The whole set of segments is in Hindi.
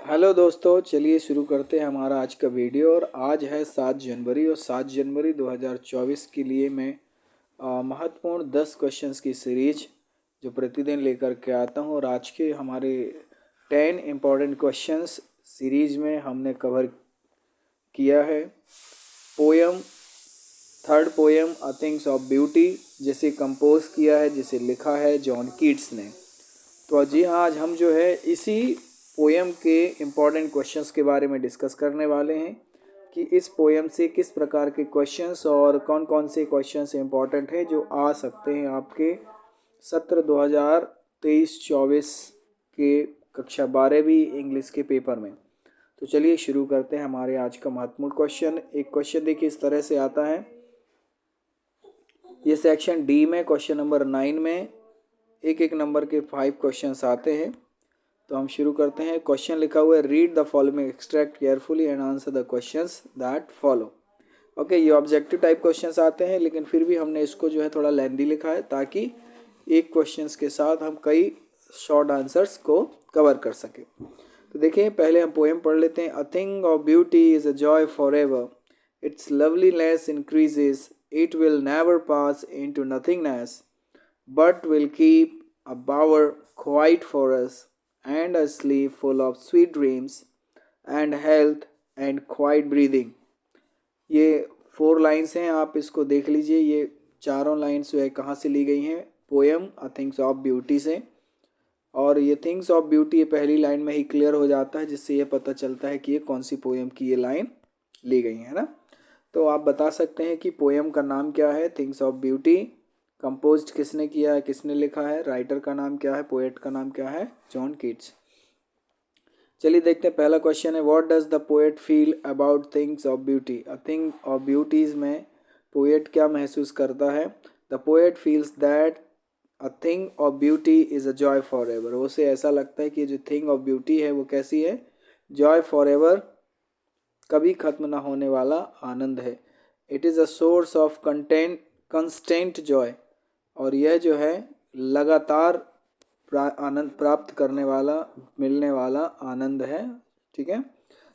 हेलो दोस्तों, चलिए शुरू करते हैं हमारा आज का वीडियो। और आज है 7 जनवरी और 7 जनवरी 2024 के लिए मैं महत्वपूर्ण 10 क्वेश्चंस की सीरीज जो प्रतिदिन लेकर के आता हूं। और आज के हमारे 10 इम्पॉर्टेंट क्वेश्चंस सीरीज में हमने कवर किया है poem, third poem a things of beauty, जिसे कंपोज किया है, जिसे लिखा है जॉन कीट्स ने। तो जी हाँ, आज हम जो है इसी पोयम के इम्पॉर्टेंट क्वेश्चंस के बारे में डिस्कस करने वाले हैं कि इस पोयम से किस प्रकार के क्वेश्चंस और कौन कौन से क्वेश्चंस इम्पॉर्टेंट हैं जो आ सकते हैं आपके सत्र 2023-24 के कक्षा 12वीं इंग्लिश के पेपर में। तो चलिए शुरू करते हैं हमारे आज का महत्वपूर्ण क्वेश्चन। एक क्वेश्चन देखिए इस तरह से आता है। ये सेक्शन डी में क्वेश्चन नंबर 9 में एक नंबर के 5 क्वेश्चंस आते हैं। तो हम शुरू करते हैं। क्वेश्चन लिखा हुआ है, read the following extract carefully and answer the questions that follow. Okay, ये ऑब्जेक्टिव टाइप क्वेश्चंस आते हैं, लेकिन फिर भी हमने इसको जो है थोड़ा लेंदी लिखा है ताकि एक क्वेश्चंस के साथ हम कई शॉर्ट आंसर्स को कवर कर सकें। तो देखिए, पहले हम पोएम पढ़ लेते हैं। अ thing of beauty is a joy for ever, it's loveliness increases, it will never pass into nothingness, but will keep a bower quiet for us, and a sleep full of sweet dreams, and health and quiet breathing। ये 4 लाइन्स हैं, आप इसको देख लीजिए। ये चारों लाइन्स जो है कहाँ से ली गई हैं? Poem a things of beauty से। और ये थिंग्स ऑफ ब्यूटी पहली लाइन में ही क्लियर हो जाता है, जिससे ये पता चलता है कि ये कौन सी पोएम की ये लाइन ली गई है ना। तो आप बता सकते हैं कि पोएम का नाम क्या है? Things of beauty. कंपोज्ड किसने किया है, किसने लिखा है? राइटर का नाम क्या है, पोएट का नाम क्या है? John Keats. चलिए देखते हैं, पहला क्वेश्चन है, what does the poet feel about things of beauty. A thing of beauties में पोएट क्या महसूस करता है? The poet feels that a thing of beauty is a joy for ever. उसे ऐसा लगता है कि जो थिंग ऑफ ब्यूटी है वो कैसी है? जॉय फॉर एवर, कभी खत्म ना होने वाला आनंद है। It is a source of constant joy, और यह जो है लगातार आनंद प्राप्त करने वाला, मिलने वाला आनंद है। ठीक है।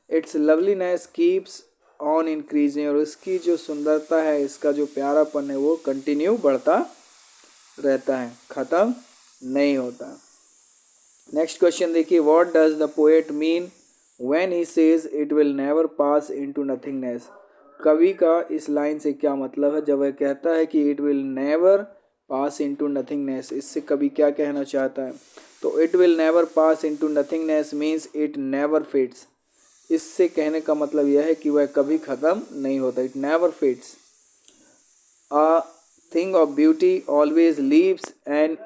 It's loveliness keeps on increasing, और इसकी जो सुंदरता है, इसका जो प्यारापन है वो कंटिन्यू बढ़ता रहता है, ख़त्म नहीं होता। नेक्स्ट क्वेश्चन देखिए, what does the poet mean when he says it will never pass into nothingness. कवि का इस लाइन से क्या मतलब है जब वह कहता है कि it will never pass into nothingness? इससे कवि क्या कहना चाहता है? तो it will never pass into nothingness means it never fades. इससे कहने का मतलब यह है कि वह कभी ख़त्म नहीं होता। It never fades. A thing of beauty always leaves an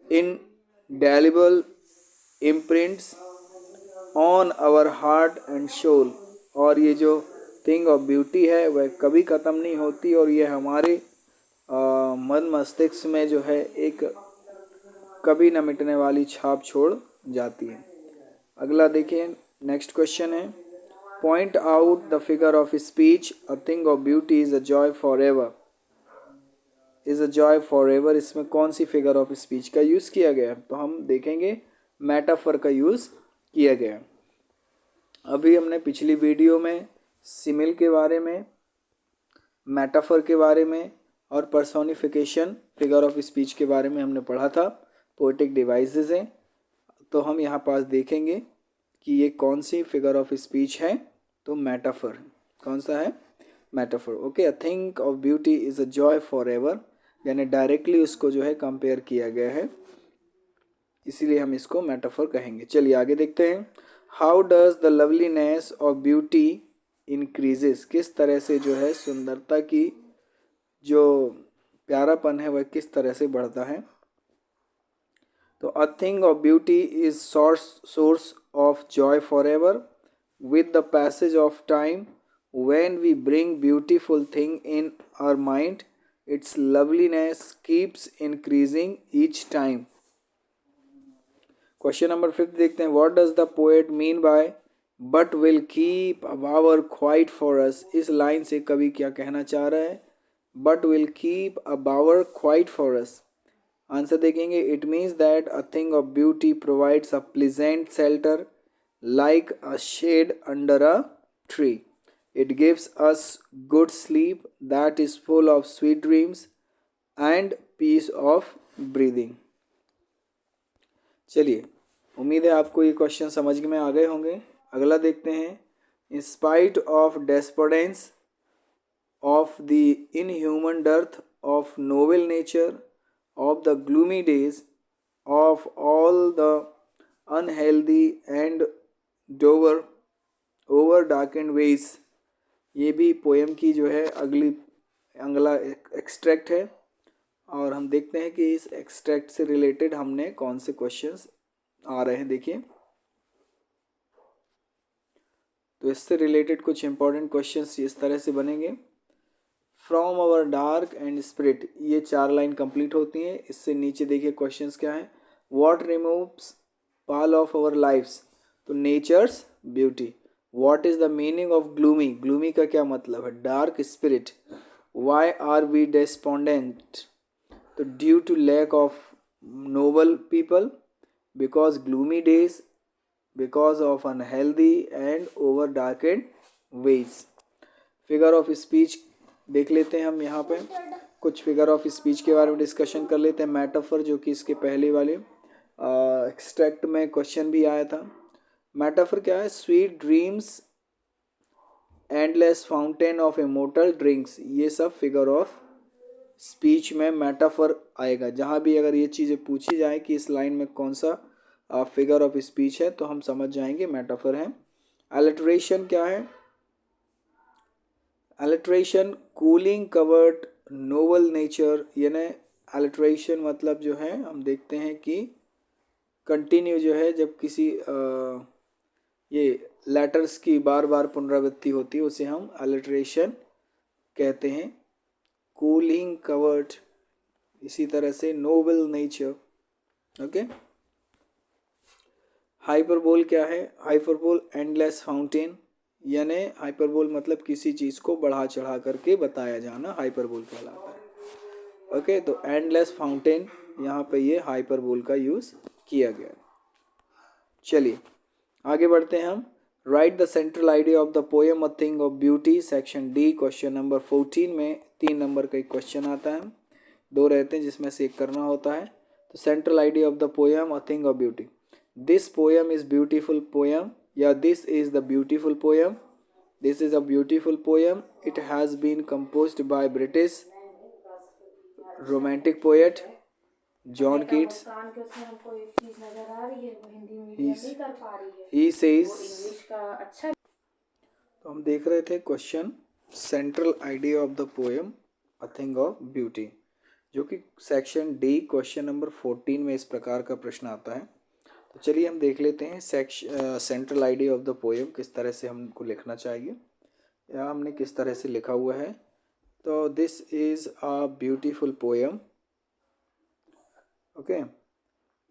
indelible imprints on our heart and soul। और ये जो थिंग ऑफ ब्यूटी है वह कभी ख़त्म नहीं होती, और ये हमारे मन मस्तिष्क में जो है एक कभी न मिटने वाली छाप छोड़ जाती है। अगला देखिए, नेक्स्ट क्वेश्चन है, point out the figure of speech a thing of beauty is a joy for ever. Is a joy for ever, इसमें कौन सी फिगर ऑफ स्पीच का यूज़ किया गया है? तो हम देखेंगे मेटाफर का यूज़ किया गया है। अभी हमने पिछली वीडियो में सिमिल के बारे में, मेटाफर के बारे में और पर्सोनिफिकेशन फिगर ऑफ स्पीच के बारे में हमने पढ़ा था। पोएटिक डिवाइसेस हैं। तो हम यहाँ पास देखेंगे कि ये कौन सी फिगर ऑफ स्पीच है। तो मेटाफर, कौन सा है? Metaphor. Okay, a thing of beauty is a joy for ever, यानी डायरेक्टली उसको जो है कंपेयर किया गया है, इसीलिए हम इसको मेटाफर कहेंगे। चलिए आगे देखते हैं। How does the loveliness of beauty increases. किस तरह से जो है सुंदरता की जो प्यारापन है वह किस तरह से बढ़ता है? तो अ thing of beauty is source of Joy for ever with the passage of time. When we bring beautiful thing in our mind, its loveliness keeps increasing each time। Question number 5 देखते हैं, what does the poet mean by but will keep a bower quiet for us. इस लाइन से कवि क्या कहना चाह रहा है? But will keep a bower quiet for us. Answer देखेंगे, it means that a thing of beauty provides a pleasant shelter like a shade under a tree. It gives us good sleep that is full of sweet dreams and peace of breathing. चलिए, उम्मीद है आपको ये क्वेश्चन समझ में आ गए होंगे। अगला देखते हैं। In spite of despondence of the inhuman dearth of noble nature, of the gloomy days, of all the unhealthy and dover over darkened ways। ये भी पोएम की जो है अगला एक्सट्रैक्ट है, और हम देखते हैं कि इस एक्सट्रैक्ट से रिलेटेड हमने कौन से क्वेश्चंस आ रहे हैं। देखिए, तो इससे रिलेटेड कुछ इंपॉर्टेंट क्वेश्चंस इस तरह से बनेंगे। From our dark and spirit, ये 4 लाइन कंप्लीट होती हैं। इससे नीचे देखिए क्वेश्चंस क्या है। What removes pall of our lives, तो nature's beauty. What is the meaning of gloomy, gloomy का क्या मतलब है। Dark spirit. Why are we despondent, तो due to lack of noble people, because gloomy days, because of unhealthy and over darkened ways. Figure of speech देख लेते हैं हम। यहाँ पे कुछ फिगर ऑफ स्पीच के बारे में डिस्कशन कर लेते हैं। मेटाफर, जो कि इसके पहले वाले एक्सट्रैक्ट में क्वेश्चन भी आया था। मेटाफर क्या है। Sweet dreams, endless fountain of immortal drinks, ये सब फिगर ऑफ स्पीच में मेटाफर आएगा। जहाँ भी अगर ये चीज़ें पूछी जाए कि इस लाइन में कौन सा फिगर ऑफ स्पीच है, तो हम समझ जाएंगे मेटाफर है। अलिटरेशन क्या है। Alliteration, cooling covered Nobel nature, यानी अलिटरेशन मतलब जो है हम देखते हैं कि कंटिन्यू जो है जब किसी ये लेटर्स की बार बार पुनरावृत्ति होती है, उसे हम अलिटरेशन कहते हैं। कूलिंग कवर्ड, इसी तरह से नोबल नेचर। ओके। हाइपरबोल क्या है। हाइपरबोल एंडलेस फाउंटेन, यानी हाइपरबोल मतलब किसी चीज़ को बढ़ा चढ़ा करके बताया जाना, हाइपरबोल कहलाता है। ओके, तो एंडलेस फाउंटेन, यहाँ पे ये हाइपरबोल का यूज़ किया गया। चलिए आगे बढ़ते हैं हम। Right the central idea of the poem a thing of beauty, section D, question number 14 में 3 नंबर का एक क्वेश्चन आता है। 2 रहते हैं जिसमें से एक करना होता है। तो central idea of the poem a thing of beauty, this poem is beautiful poem, या this is the beautiful poem, this is a beautiful poem, it has been composed by British romantic poet John Keats. He says, तो हम देख रहे थे question central idea of the poem a thing of beauty, जो कि सेक्शन डी क्वेश्चन नंबर 14 में इस प्रकार का प्रश्न आता है। तो चलिए हम देख लेते हैं central idea of the poem किस तरह से हमको लिखना चाहिए, या हमने किस तरह से लिखा हुआ है। तो this is a beautiful poem. Okay,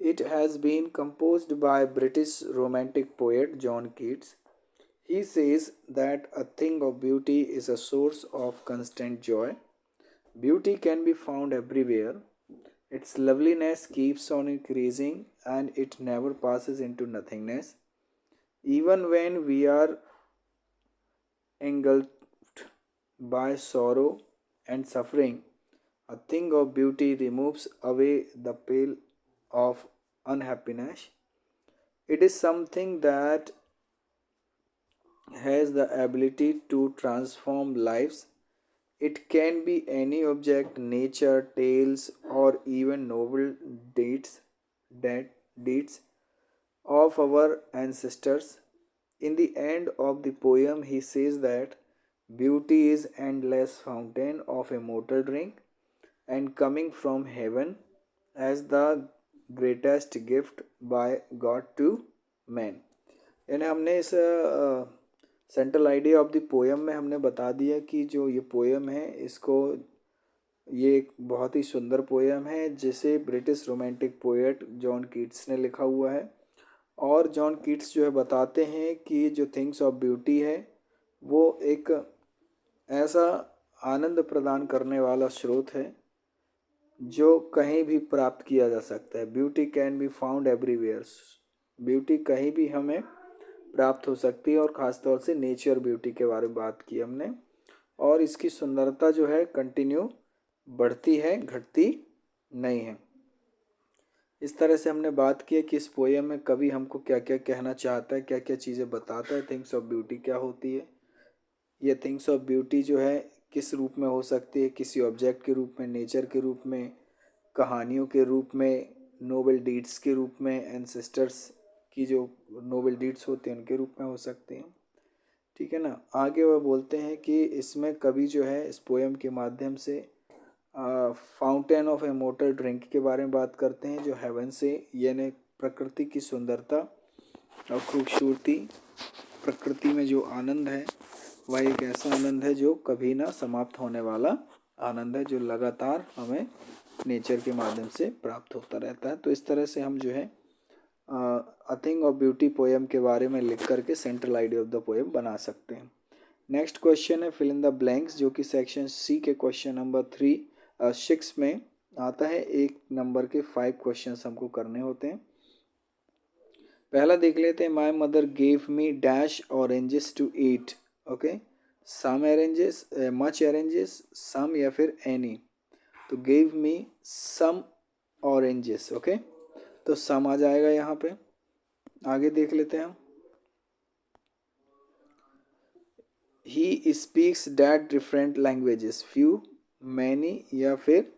it has been composed by British romantic poet John Keats. He says that a thing of beauty is a source of constant joy. Beauty can be found everywhere. Its loveliness keeps on increasing and it never passes into nothingness. Even when we are engulfed by sorrow and suffering, a thing of beauty removes away the pall of unhappiness. It is something that has the ability to transform lives. It can be any object, nature, tales, or even noble deeds of our ancestors. In the end of the poem, he says that beauty is endless fountain of immortal drink and coming from heaven as the greatest gift by God to man. यानी हमने इस central idea of the poem में हमने बता दिया कि जो ये पोएम है, इसको ये एक बहुत ही सुंदर पोएम है जिसे British romantic poet John Keats ने लिखा हुआ है। और जॉन कीट्स जो है बताते हैं कि जो थिंग्स ऑफ ब्यूटी है वो एक ऐसा आनंद प्रदान करने वाला स्रोत है जो कहीं भी प्राप्त किया जा सकता है। Beauty can be found everywhere, beauty कहीं भी हमें प्राप्त हो सकती है, और ख़ास तौर से नेचर ब्यूटी के बारे में बात की हमने। और इसकी सुंदरता जो है कंटिन्यू बढ़ती है, घटती नहीं है। इस तरह से हमने बात की है कि इस पोएम में कवि हमको क्या क्या कहना चाहता है, क्या क्या चीज़ें बताता है, थिंग्स ऑफ ब्यूटी क्या होती है। ये थिंग्स ऑफ ब्यूटी जो है किस रूप में हो सकती है, किसी ऑब्जेक्ट के रूप में, नेचर के रूप में, कहानियों के रूप में, नोबल डीड्स के रूप में, एंसेस्टर्स की जो नोबल डीड्स होते हैं उनके रूप में हो सकती हैं। ठीक है ना। आगे वह बोलते हैं कि इसमें कवि जो है इस पोएम के माध्यम से फाउंटेन ऑफ इमोर्टल ड्रिंक के बारे में बात करते हैं, जो हेवन से, यानी प्रकृति की सुंदरता और खूबसूरती, प्रकृति में जो आनंद है वह एक ऐसा आनंद है जो कभी ना समाप्त होने वाला आनंद है, जो लगातार हमें नेचर के माध्यम से प्राप्त होता रहता है। तो इस तरह से हम जो है अ थिंग ऑफ ब्यूटी पोएम के बारे में लिख करके central idea of the poem बना सकते हैं। नेक्स्ट क्वेश्चन है फिल इन द ब्लैंक्स, जो कि सेक्शन सी के क्वेश्चन नंबर 6 में आता है। एक नंबर के 5 क्वेश्चन हमको करने होते हैं। पहला देख लेते हैं, my mother gave me dash oranges to eat. Okay, some oranges, much oranges, some या फिर एनी। तो gave me some oranges. Okay, तो सम आ जाएगा यहाँ पे। आगे देख लेते हैं हम, he speaks that different languages, few, many या फिर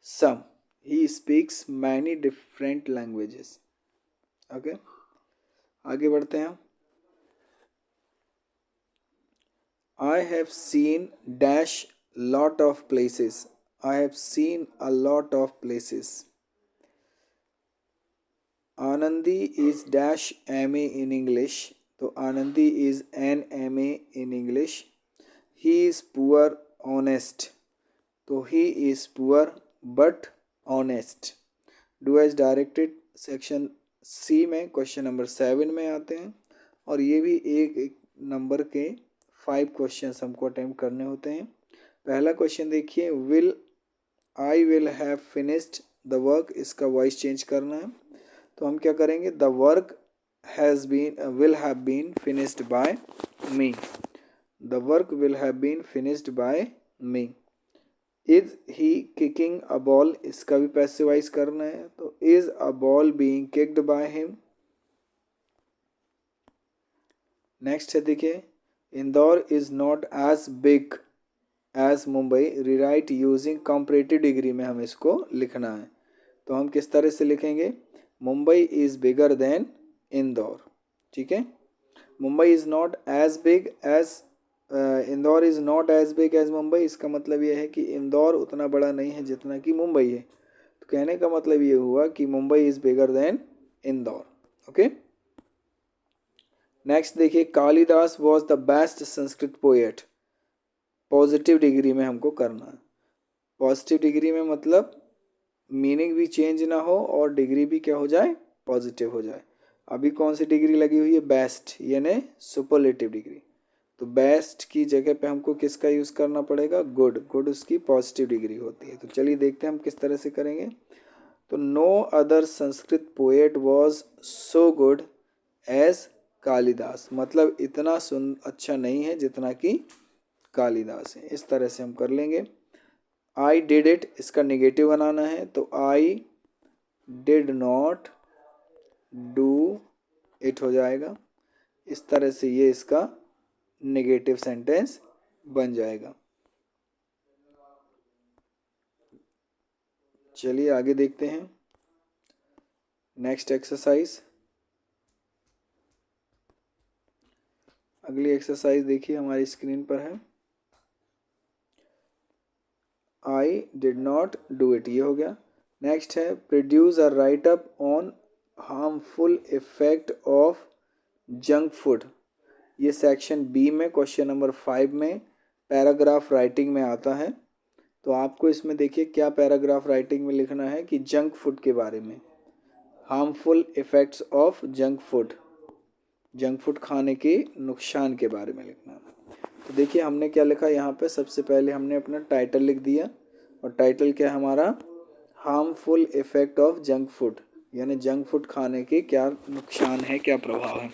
some. He speaks many different languages. Okay, आगे बढ़ते हैं। I have seen dash lot of places. I have seen a lot of places. Anandi is dash MA in English. So Anandi is an MA in English. He is poor, honest. So he is poor but honest. Do as directed section C में क्वेश्चन नंबर 7 में आते हैं, और ये भी एक नंबर के 5 क्वेश्चन हमको अटेम्प्ट करने होते हैं। पहला क्वेश्चन देखिए, I will have finished the work, इसका वॉइस चेंज करना है। तो हम क्या करेंगे, the work has been will have been finished by me. The work will have been finished by me. Is he kicking a ball, इसका भी पैसिवाइज करना है। तो is a ball being kicked by him. Next है देखिए, Indore is not as big as Mumbai, rewrite using comparative degree में हमें इसको लिखना है। तो हम किस तरह से लिखेंगे, Mumbai is bigger than Indore. ठीक है, Mumbai is not as big as Indore is not as big as Mumbai, इसका मतलब यह है कि इंदौर उतना बड़ा नहीं है जितना कि मुंबई है। तो कहने का मतलब ये हुआ कि Mumbai is bigger than Indore. Okay, next देखिए, Kalidas was the best Sanskrit poet. Positive degree में हमको करना है। पॉजिटिव डिग्री में मतलब मीनिंग भी चेंज ना हो और डिग्री भी क्या हो जाए, पॉजिटिव हो जाए। अभी कौन सी डिग्री लगी हुई है, बेस्ट, यानी सुपरलेटिव डिग्री। तो बेस्ट की जगह पे हमको किसका यूज़ करना पड़ेगा, गुड। गुड उसकी पॉजिटिव डिग्री होती है। तो चलिए देखते हैं हम किस तरह से करेंगे। तो no other Sanskrit poet was so good as Kalidas, मतलब इतना अच्छा नहीं है जितना कि कालिदास है। इस तरह से हम कर लेंगे। आई डिड इट, इसका निगेटिव बनाना है। तो I did not do it हो जाएगा। इस तरह से ये इसका नेगेटिव सेंटेंस बन जाएगा। चलिए आगे देखते हैं नेक्स्ट एक्सरसाइज। अगली एक्सरसाइज देखिए हमारी स्क्रीन पर है। I did not do it, ये हो गया। नेक्स्ट है, produce a right up on harmful effect of junk food. ये सेक्शन बी में क्वेश्चन नंबर 5 में पैराग्राफ राइटिंग में आता है। तो आपको इसमें देखिए क्या पैराग्राफ राइटिंग में लिखना है कि जंक फूड के बारे में, harmful effects of junk food, junk food खाने के नुकसान के बारे में लिखना है। तो देखिए हमने क्या लिखा यहाँ पे, सबसे पहले हमने अपना टाइटल लिख दिया, और टाइटल क्या है हमारा, harmful effect of junk food, यानी जंक फूड खाने के क्या नुकसान है, क्या प्रभाव है।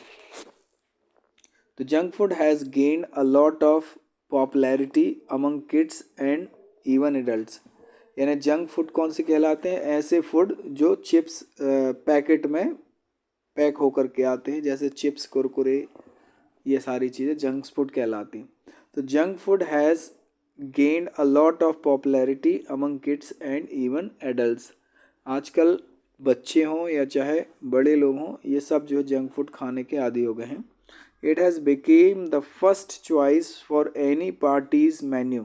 तो junk food has gained a lot of popularity among kids and even adults. यानी जंक फूड कौन से कहलाते हैं? ऐसे फूड जो चिप्स पैकेट में पैक होकर के आते हैं, जैसे चिप्स, कुरकुरे, ये सारी चीज़ें जंक फूड कहलाती हैं। तो junk food has gained a lot of popularity among kids and even adults. आजकल बच्चे हों या चाहे बड़े लोग हों, ये सब जो है जंक फूड खाने के आदी हो गए हैं। It has became the first choice for any parties menu.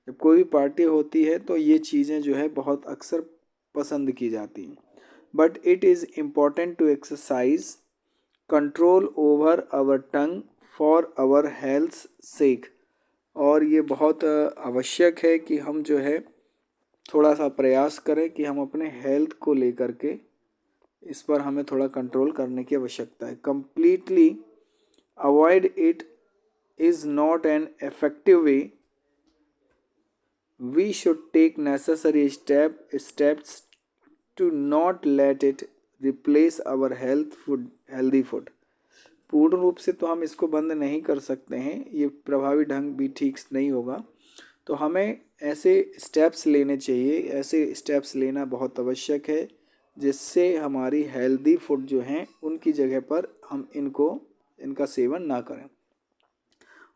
जब कोई भी पार्टी होती है तो ये चीज़ें जो है बहुत अक्सर पसंद की जाती हैं। But it is important to exercise control over our tongue for our health sake. और ये बहुत आवश्यक है कि हम जो है थोड़ा सा प्रयास करें कि हम अपने हेल्थ को लेकर के इस पर हमें थोड़ा कंट्रोल करने की आवश्यकता है। Completely avoid it is not an effective way. We should take necessary steps to not let it replace our healthy food. पूर्ण रूप से तो हम इसको बंद नहीं कर सकते हैं, ये प्रभावी ढंग भी ठीक नहीं होगा। तो हमें ऐसे स्टेप्स लेने चाहिए, ऐसे स्टेप्स लेना बहुत आवश्यक है जिससे हमारी हेल्दी फूड जो हैं उनकी जगह पर हम इनका सेवन ना करें।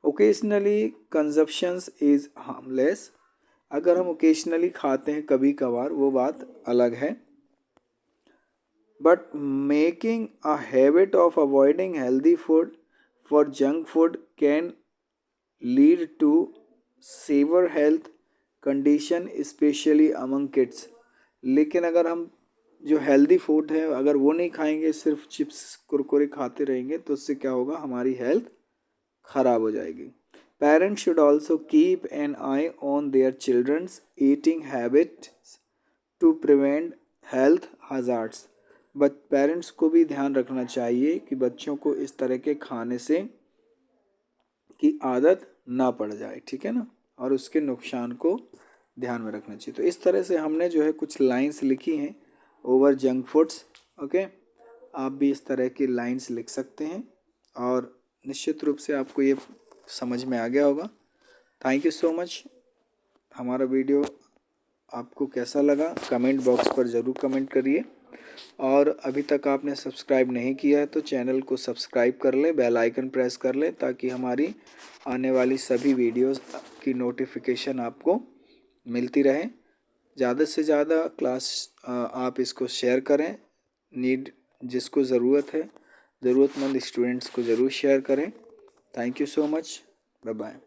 Occasionally consumptions is harmless. अगर हम ओकेजनली खाते हैं कभी कभार, वो बात अलग है। But making a habit of avoiding healthy food for junk food can lead to severe health condition especially among kids। लेकिन अगर हम जो हेल्दी फूड है अगर वो नहीं खाएंगे, सिर्फ चिप्स कुरकुरे खाते रहेंगे, तो उससे क्या होगा? हमारी हेल्थ ख़राब हो जाएगी। Parents should also keep an eye on their childrens eating habits to prevent health hazards. Parents को भी ध्यान रखना चाहिए कि बच्चों को इस तरह के खाने से की आदत ना पड़ जाए, ठीक है ना, और उसके नुकसान को ध्यान में रखना चाहिए। तो इस तरह से हमने जो है कुछ लाइंस लिखी हैं ओवर जंक फूड्स। ओके, आप भी इस तरह की लाइंस लिख सकते हैं और निश्चित रूप से आपको ये समझ में आ गया होगा। Thank you so much. हमारा वीडियो आपको कैसा लगा कमेंट बॉक्स पर ज़रूर कमेंट करिए, और अभी तक आपने सब्सक्राइब नहीं किया है तो चैनल को सब्सक्राइब कर लें, बेल आइकन प्रेस कर लें, ताकि हमारी आने वाली सभी वीडियोस की नोटिफिकेशन आपको मिलती रहे। ज़्यादा से ज़्यादा क्लास आप इसको शेयर करें, जिसको ज़रूरत है, ज़रूरतमंद स्टूडेंट्स को ज़रूर शेयर करें। Thank you so much, bye bye.